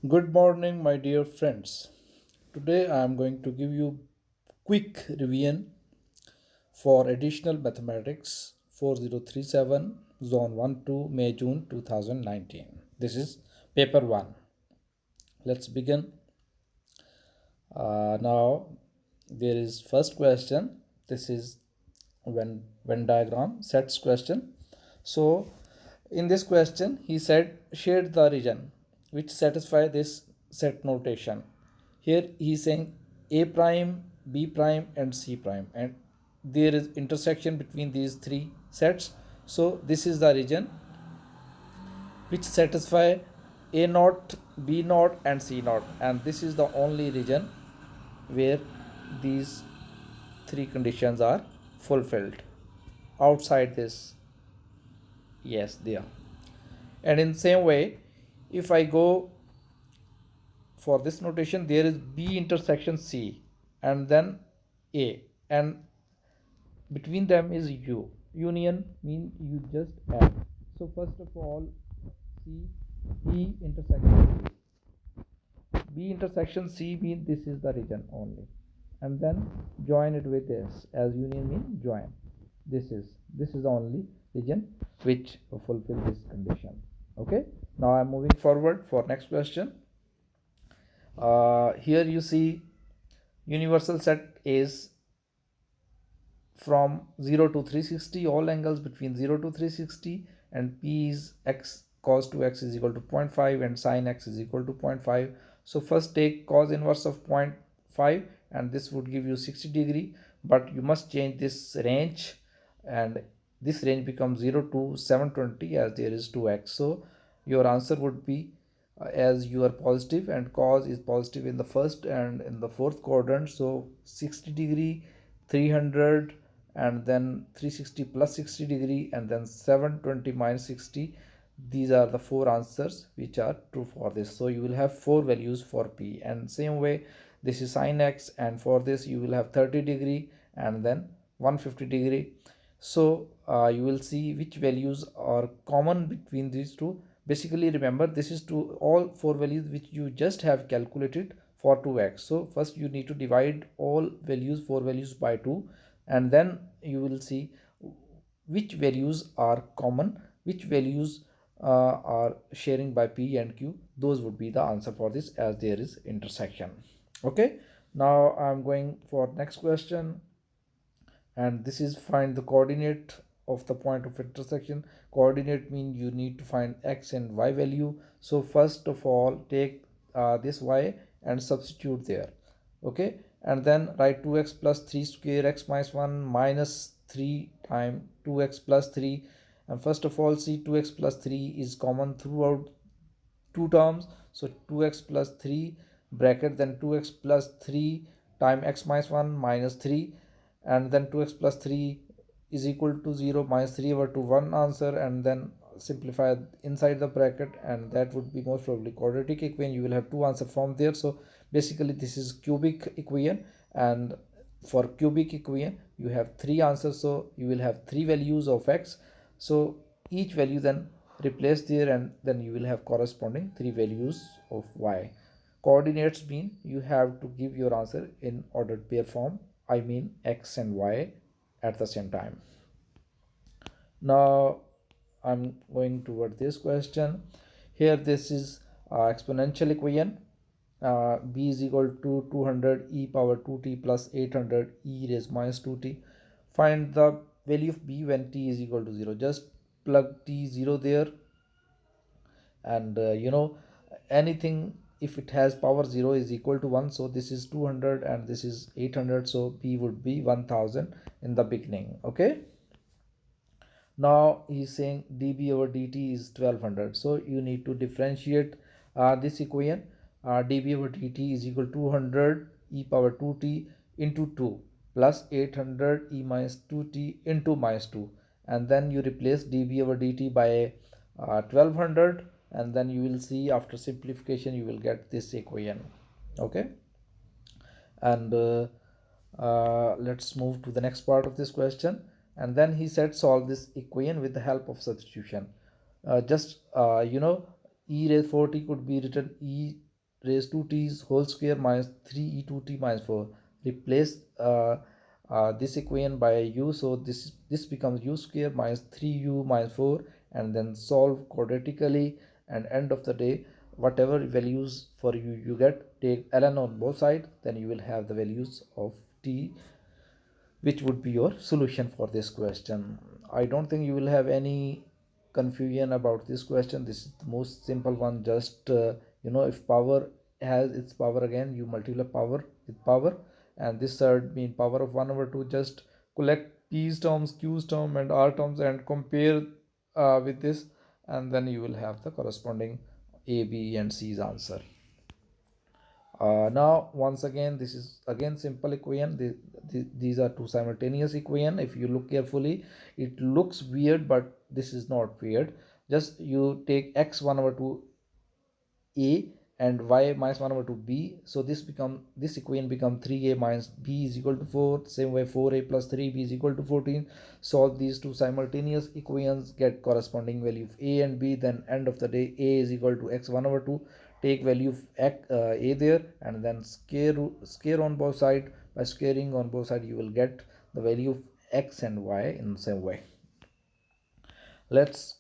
Good morning, my dear friends. Today I am going to give you quick revision for additional mathematics 4037 zone 1 to May June 2019. This is paper 1. Let's begin. Now there is first question. This is Venn diagram sets question. So in this question he said shade the region which satisfy this set notation. Here he is saying a prime, b prime and c prime, and there is intersection between these three sets. So this is the region which satisfy a naught, b naught and c naught, and this is the only region where these three conditions are fulfilled. Outside this, yes, they are. And in same way, if I go for this notation, there is b intersection c and then a, and between them is u. Union means you just add. So first of all, c b intersection c. B intersection C means this is the region only, and then join it with this, as union means join. This is the only region which fulfill this condition. Okay, now I'm moving forward for next question. Here you see universal set is from 0 to 360, all angles between 0 to 360, and P is x cos 2x is equal to 0.5 and sin x is equal to 0.5. So first take cos inverse of 0.5 and this would give you 60 degree, but you must change this range, and this range becomes 0 to 720 as there is 2x. So your answer would be as you are positive and cos is positive in the first and in the fourth quadrant, so 60 degree, 300, and then 360 plus 60 degree, and then 720 minus 60. These are the four answers which are true for this. So you will have four values for P, and same way this is sin x, and for this you will have 30 degree and then 150 degree. So you will see which values are common between these two. Basically remember, this is to all four values which you just have calculated for 2x. So first you need to divide all values, four values, by 2, and then you will see which values are common, which values are sharing by P and Q. Those would be the answer for this, as there is intersection. Okay, now I'm going for next question, and this is find the coordinate of the point of intersection. Coordinate means you need to find x and y value. So first of all take this y and substitute there. Okay, and then write 2x plus 3 square x minus 1 minus 3 times 2x plus 3. And first of all see 2x plus 3 is common throughout two terms, so 2x plus 3 bracket, then 2x plus 3 times x minus 1 minus 3, and then 2x plus 3 is equal to 0 minus 3 over to 1 answer, and then simplify inside the bracket, and that would be most probably quadratic equation. You will have two answers from there. So basically this is cubic equation, and for cubic equation you have three answers, so you will have three values of x. So each value then replace there, and then you will have corresponding three values of y. Coordinates mean you have to give your answer in ordered pair form, I mean x and y at the same time. Now I'm going toward this question. Here this is exponential equation. B is equal to 200 e power 2t plus 800 e raised minus 2t. Find the value of b when t is equal to 0. Just plug t 0 there, and anything if it has power 0 is equal to 1. So this is 200 and this is 800, so b would be 1000 in the beginning. Okay, now he's saying dB over dt is 1200, so you need to differentiate this equation. DB over dt is equal to 200 e power 2t into 2 plus 800 e minus 2t into minus 2, and then you replace dB over dt by 1200, and then you will see after simplification you will get this equation. Okay, and let's move to the next part of this question. And then he said solve this equation with the help of substitution. Just e raised 4t could be written e raised 2t whole square minus 3e2t minus 4. Replace this equation by u, so this becomes u square minus 3u minus 4, and then solve quadratically, and end of the day whatever values for you get, take ln on both sides, then you will have the values of t, which would be your solution for this question. I don't think you will have any confusion about this question. This is the most simple one. Just if power has its power, again you multiply power with power, and this third mean power of 1 over 2. Just collect p's terms, q's term and r terms and compare with this, and then you will have the corresponding a, b and c's answer. Now once again, this is again simple equation. These are two simultaneous equation. If you look carefully, it looks weird, but this is not weird. Just you take x 1 over 2 a and y minus 1 over 2 b, so this equation become 3a minus b is equal to 4. Same way 4a plus 3b is equal to 14. Solve these two simultaneous equations, get corresponding value of a and b, then end of the day a is equal to x 1 over 2. Take value of a there, and then scare on both sides. By scaring on both sides, you will get the value of x and y in the same way. Let's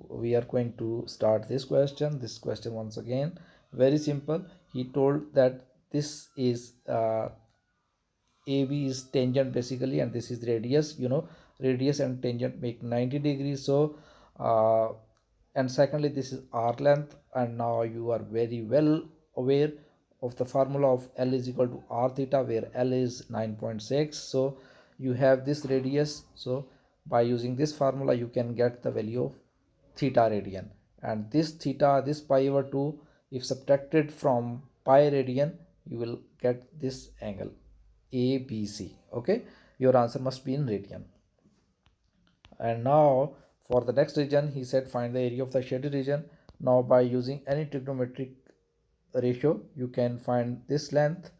we are going to start this question once again. Very simple. He told that this is AB is tangent basically, and this is radius. Radius and tangent make 90 degrees. So and secondly, this is r length, and now you are very well aware of the formula of L is equal to r theta, where L is 9.6. so you have this radius, so by using this formula you can get the value of theta radian, and this theta, this pi over 2, if subtracted from pi radian, you will get this angle ABC. Okay, your answer must be in radian. And now for the next region, he said find the area of the shaded region. Now by using any trigonometric ratio, you can find this length.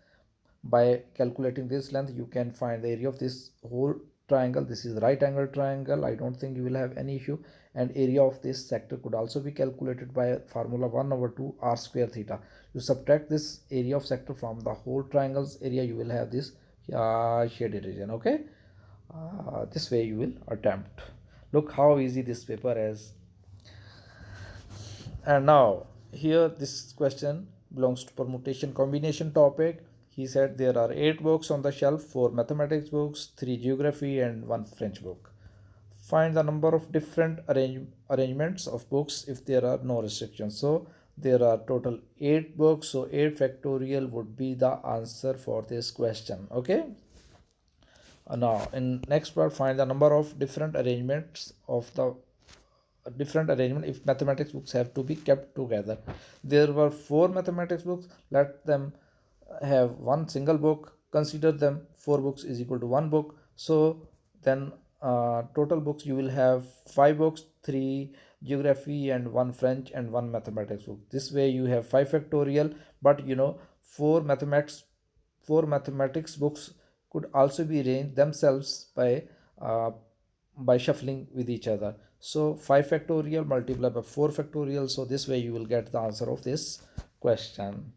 By calculating this length, you can find the area of this whole triangle. This is right angle triangle. I don't think you will have any issue. And area of this sector could also be calculated by formula 1 over 2 r square theta. You subtract this area of sector from the whole triangle's area, you will have this shaded region. Okay, this way you will attempt. Look how easy this paper is. And now here this question belongs to permutation combination topic. He said there are 8 books on the shelf, 4 mathematics books, 3 geography and 1 French book. Find the number of different arrangements of books if there are no restrictions. So there are total 8 books, so 8 factorial would be the answer for this question. Okay, now in next part, find the number of different arrangements of the different arrangement if mathematics books have to be kept together. There were 4 mathematics books. Let them have one single book. Consider them 4 books is equal to 1 book. So then total books you will have 5 books, 3 geography and 1 French and 1 mathematics book. This way you have 5 factorial, but 4 mathematics books could also be arranged themselves uh, by shuffling with each other. So 5 factorial multiplied by 4 factorial. So this way you will get the answer of this question.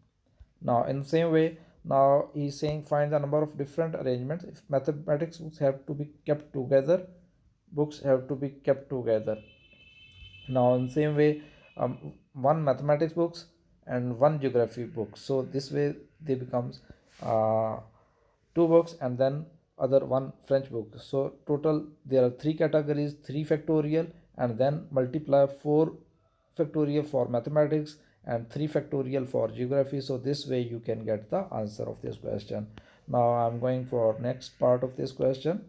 Now in the same way, now he is saying find the number of different arrangements if mathematics books have to be kept together. Now in the same way, 1 mathematics books and 1 geography book. So this way they becomes 2 books and then other 1 French book. So total there are 3 categories, 3 factorial, and then multiply 4 factorial for mathematics and 3 factorial for geography. So this way you can get the answer of this question. Now I'm going for next part of this question.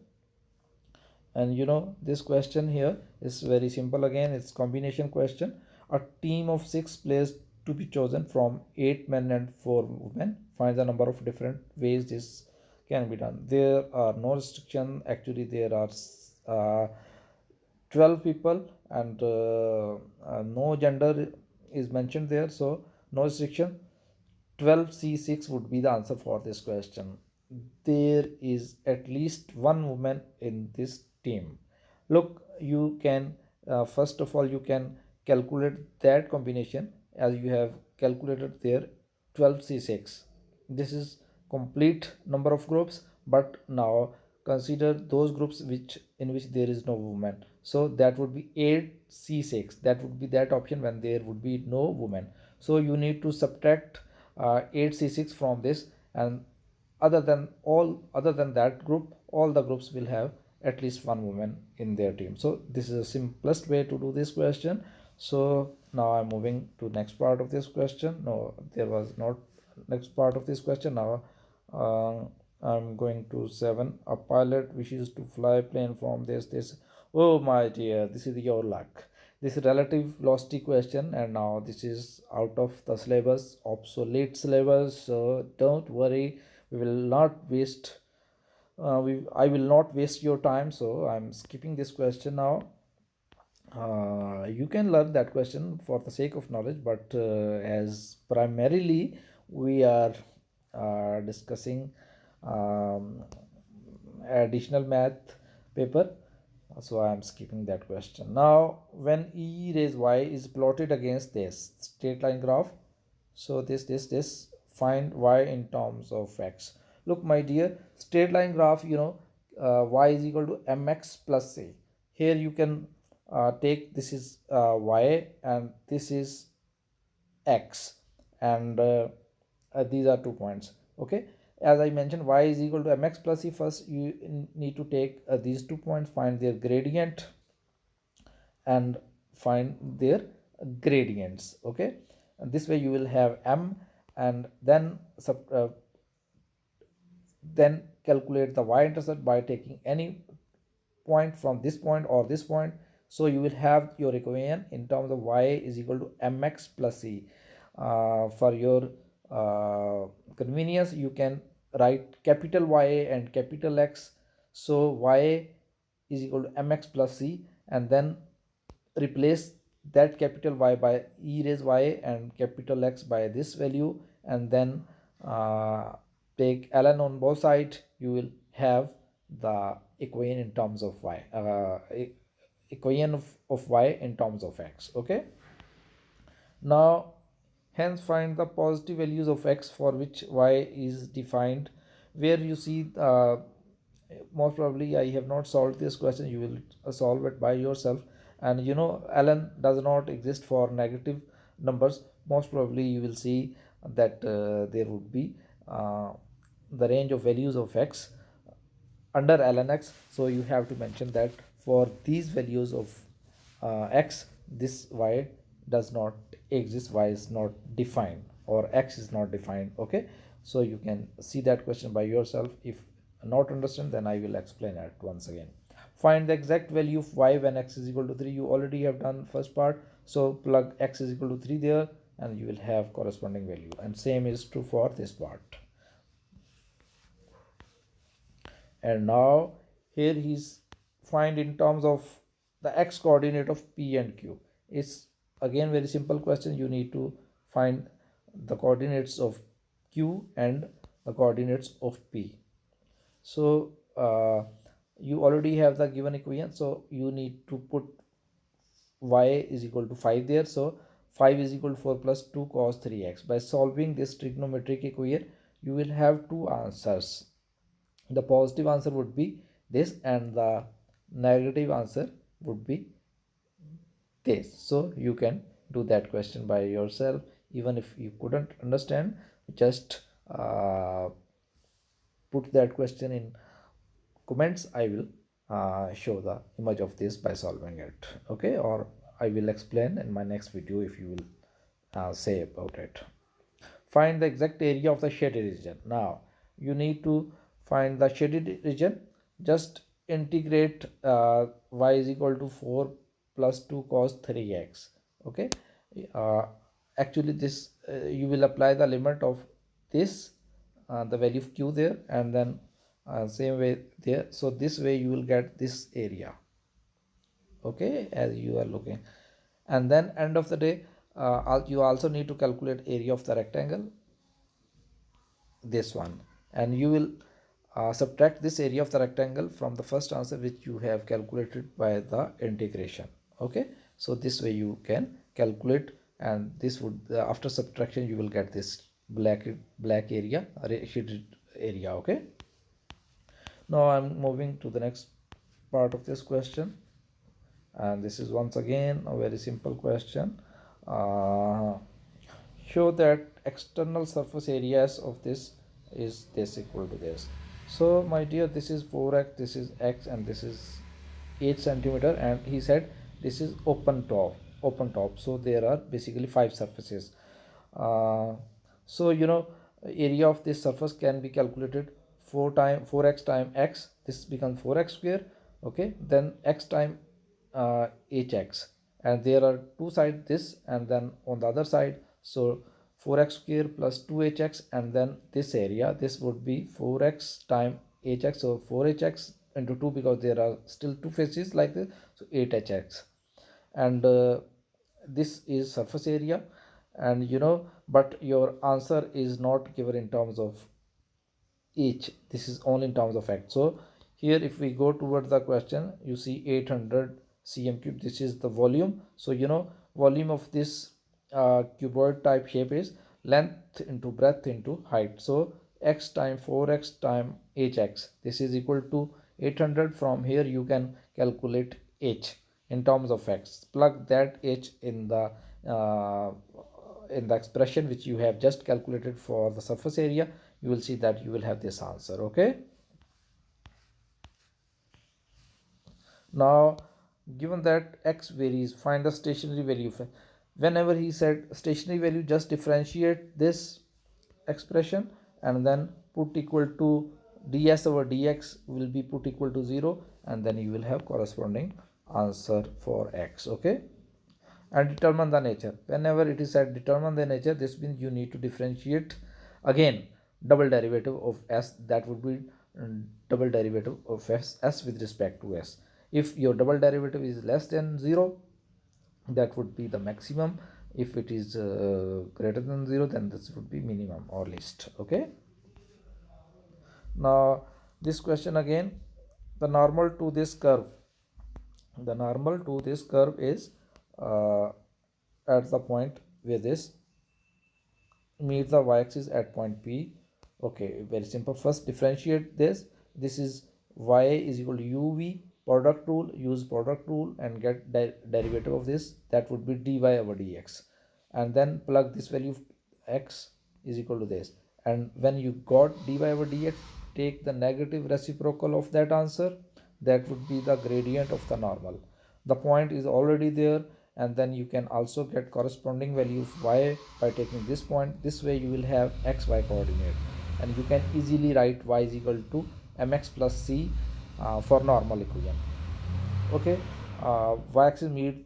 And this question here is very simple. Again, it's combination question. A team of 6 players to be chosen from 8 men and 4 women. Find the number of different ways this can be done. There are no restriction. Actually there are 12 people, and no gender is mentioned there, so no restriction. 12C6 would be the answer for this question. There is at least 1 woman in this team. Look, you can first of all you can calculate that combination, as you have calculated there 12c6. This is complete number of groups, but now consider those groups in which there is no woman, so that would be 8c6. That would be that option when there would be no woman. So you need to subtract 8c6 from this, and other than that group, all the groups will have at least one woman in their team. So this is the simplest way to do this question. So now I'm moving to next part of this question. No, there was not next part of this question. Now uh, I'm going to 7. A pilot wishes to fly plane from this. Oh my dear, this is your luck. This is relative velocity question, and now this is out of the syllabus, obsolete syllabus. So don't worry, we will not waste I will not waste your time, so I'm skipping this question now. You can learn that question for the sake of knowledge, but as primarily we are discussing um, additional math paper, so I am skipping that question. Now when e raised y is plotted against this straight line graph, so this find y in terms of x. Look my dear, straight line graph, y is equal to mx plus a. Here you can take this is y and this is x, and these are 2 points. Okay, as I mentioned, y is equal to mx plus c. First you need to take these 2 points, find their gradient and find their gradients. Okay, and this way you will have m, and then calculate the y-intercept by taking any point from this point or this point. So you will have your equation in terms of y is equal to mx plus c. For your convenience, you can write capital Y and capital X. So y is equal to mx plus c, and then replace that capital Y by e raised y and capital X by this value, and then take ln on both sides. You will have the equation in terms of y, equation of y in terms of x. Okay, now hence find the positive values of x for which y is defined. Where you see most probably I have not solved this question, you will solve it by yourself. And ln does not exist for negative numbers. Most probably you will see that there would be the range of values of x under ln x. So you have to mention that for these values of x, this y does not exist, y is not defined, or x is not defined. Okay, so you can see that question by yourself. If not understand, then I will explain it once again. Find the exact value of y when x is equal to 3. You already have done first part, so plug x is equal to 3 there, and you will have corresponding value, and same is true for this part. And now here he's find in terms of the x coordinate of p and q. It's again very simple question. You need to find the coordinates of q and the coordinates of p. So you already have the given equation, so you need to put y is equal to 5 there. So 5 is equal to 4 plus 2 cos 3x. By solving this trigonometric equation, you will have two answers. The positive answer would be this, and the negative answer would be this. So you can do that question by yourself. Even if you couldn't understand, just put that question in comments. I will show the image of this by solving it. Okay, or I will explain in my next video if you will say about it. Find the exact area of the shaded region. Now you need to find the shaded region. Just integrate y is equal to 4 plus 2 cos 3x. Okay, uh, actually this you will apply the limit of this the value of q there, and then same way there. So this way you will get this area. Okay, as you are looking, and then end of the day you also need to calculate area of the rectangle, this one, and you will subtract this area of the rectangle from the first answer which you have calculated by the integration. Okay, so this way you can calculate and this would after subtraction you will get this black area or shaded area. Okay, now I'm moving to the next part of this question, and this is once again a very simple question. uh, Show that external surface areas of this is this equal to this. So my dear, this is 4x, this is x, and this is 8 centimeter, and he said this is open top, so there are basically 5 surfaces. uh, so area of this surface can be calculated 4x time x, this becomes 4x square. Okay, then x time hx, and there are two sides this and then on the other side, so 4x square plus 2hx, and then this area, this would be 4x time hx, so 4hx into 2 because there are still two faces like this, so 8hx. And this is surface area, and but your answer is not given in terms of each, this is only in terms of x. So here if we go towards the question, you see 800 cm cube, this is the volume. So volume of this cuboid type shape is length into breadth into height. So x time 4x time hx, this is equal to 800. From here you can calculate h in terms of x, plug that h uh, in the expression which you have just calculated for the surface area, you will see that you will have this answer. Okay, now given that x varies, find the stationary value. Whenever he said stationary value, just differentiate this expression and then put equal to ds over dx will be put equal to 0, and then you will have corresponding answer for x. Okay, and determine the nature. Whenever it is said determine the nature, this means you need to differentiate again double derivative of s, that would be double derivative of s with respect to s. If your double derivative is less than 0, that would be the maximum. If it is greater than 0, then this would be minimum or least. Okay, now this question again, the normal to this curve, the normal to this curve is uh, at the point where this meet the y-axis at point P. Okay, very simple. First differentiate this. This is y is equal to uv, product rule, use product rule and get derivative of this, that would be dy over dx, and then plug this value of x is equal to this, and when you got dy over dx, take the negative reciprocal of that answer, that would be the gradient of the normal. The point is already there, and then you can also get corresponding value of y by taking this point. This way you will have xy coordinate, and you can easily write y is equal to mx plus c for normal equation. Okay, y-axis meet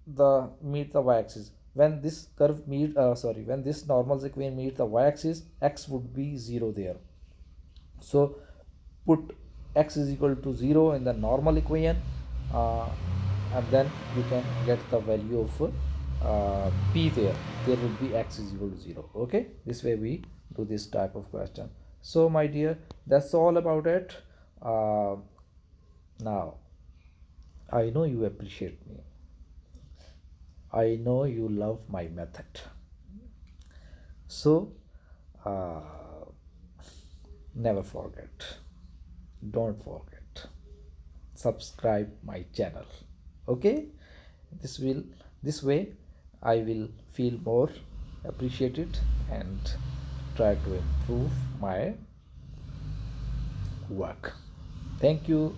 the y-axis. When this curve when this normal equation meet the y-axis, x would be 0 there. So put x is equal to 0 in the normal equation, uh, and then you can get the value of p there will be x is equal to 0. Okay, this way we do this type of question. So my dear, that's all about it. Now I know you appreciate me, I know you love my method, so uh, never forget, don't forget, subscribe my channel. Okay, this way I will feel more appreciated and try to improve my work. Thank you.